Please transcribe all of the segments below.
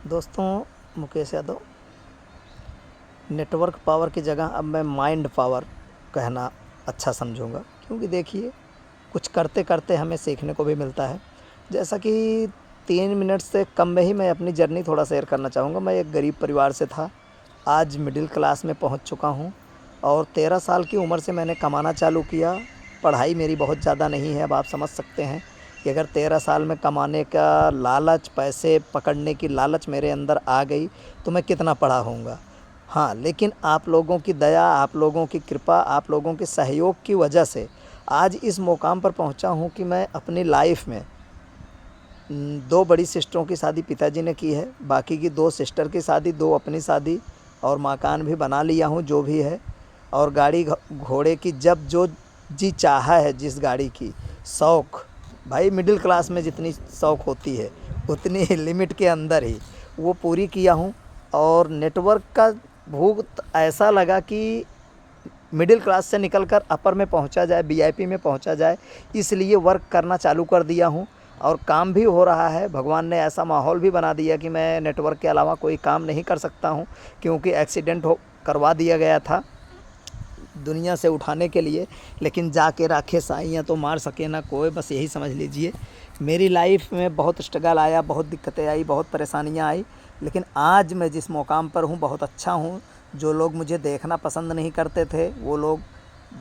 दोस्तों, Mukesh Yadav. Network power की जगह अब मैं माइंड पावर कहना अच्छा समझूंगा, क्योंकि देखिए, कुछ करते करते हमें सीखने को भी मिलता है। जैसा कि 3 मिनट से कम में ही मैं अपनी जर्नी थोड़ा शेयर करना चाहूँगा। मैं एक गरीब परिवार से था, आज मिडिल क्लास में पहुँच चुका हूँ और 13 साल की उम्र से मैंने कमाना चालू किया। पढ़ाई मेरी बहुत ज़्यादा नहीं है। अब आप समझ सकते हैं कि अगर 13 साल में कमाने का लालच, पैसे पकड़ने की लालच मेरे अंदर आ गई तो मैं कितना पढ़ा होऊंगा। हाँ, लेकिन आप लोगों की दया, आप लोगों की कृपा, आप लोगों के सहयोग की वजह से आज इस मुकाम पर पहुंचा हूं कि मैं अपनी लाइफ में 2 बड़ी सिस्टरों की शादी पिताजी ने की है, बाकी की 2 सिस्टर की शादी, 2 अपनी शादी और मकान भी बना लिया हूँ जो भी है। और गाड़ी घोड़े की जब जो जी चाहा है, जिस गाड़ी की शौक़, भाई मिडिल क्लास में जितनी शौक़ होती है उतनी लिमिट के अंदर ही वो पूरी किया हूँ। और नेटवर्क का भूत ऐसा लगा कि मिडिल क्लास से निकलकर अपर में पहुंचा जाए, वीआईपी में पहुंचा जाए, इसलिए वर्क करना चालू कर दिया हूं और काम भी हो रहा है। भगवान ने ऐसा माहौल भी बना दिया कि मैं नेटवर्क के अलावा कोई काम नहीं कर सकता हूं, क्योंकि एक्सीडेंट करवा दिया गया था दुनिया से उठाने के लिए, लेकिन जाके राखे साइयाँ तो मार सके ना कोई, बस यही समझ लीजिए। मेरी लाइफ में बहुत स्ट्रगल आया, बहुत दिक्कतें आई, बहुत परेशानियाँ आई, लेकिन आज मैं जिस मुकाम पर हूँ बहुत अच्छा हूँ। जो लोग मुझे देखना पसंद नहीं करते थे वो लोग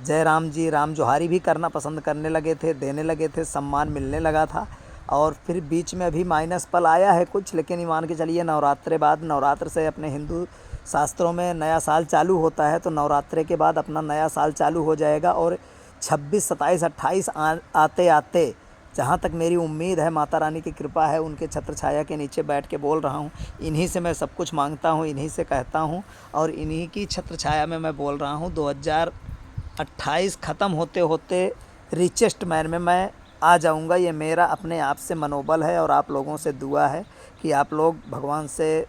जय राम जी, राम जोहारी भी करना पसंद करने लगे थे, देने लगे थे, सम्मान मिलने लगा था। और फिर बीच में अभी माइनस पल आया है कुछ, लेकिन मान के चलिए नवरात्रे बाद, नवरात्र से अपने हिंदू शास्त्रों में नया साल चालू होता है, तो नवरात्रे के बाद अपना नया साल चालू हो जाएगा। और 26, 27, 28 आते आते, जहाँ तक मेरी उम्मीद है, माता रानी की कृपा है, उनके छत्र छाया के नीचे बैठ के बोल रहा हूँ। इन्हीं से मैं सब कुछ मांगता हूँ, इन्हीं से कहता हूँ और इन्हीं की छत्र छाया में मैं बोल रहा हूँ। 2028 ख़त्म होते होते रिचेस्ट मैन में मैं आ जाऊँगा। ये मेरा अपने आप से मनोबल है और आप लोगों से दुआ है कि आप लोग भगवान से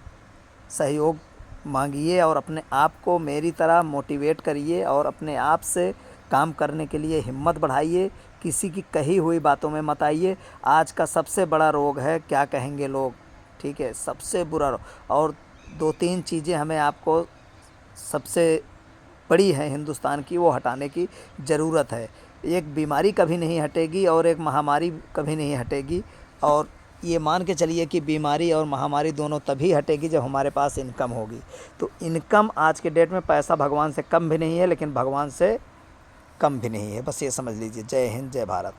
सहयोग मांगिए और अपने आप को मेरी तरह मोटिवेट करिए और अपने आप से काम करने के लिए हिम्मत बढ़ाइए। किसी की कही हुई बातों में मत आइए। आज का सबसे बड़ा रोग है क्या कहेंगे लोग, ठीक है, सबसे बुरा रोग। और 2-3 चीज़ें हमें आपको सबसे बड़ी है हिंदुस्तान की, वो हटाने की ज़रूरत है। एक बीमारी कभी नहीं हटेगी और एक महामारी कभी नहीं हटेगी। और ये मान के चलिए कि बीमारी और महामारी दोनों तभी हटेगी जब हमारे पास इनकम होगी। तो इनकम आज के डेट में, पैसा भगवान से कम भी नहीं है लेकिन भगवान से कम भी नहीं है, बस ये समझ लीजिए। जय हिंद, जय भारत।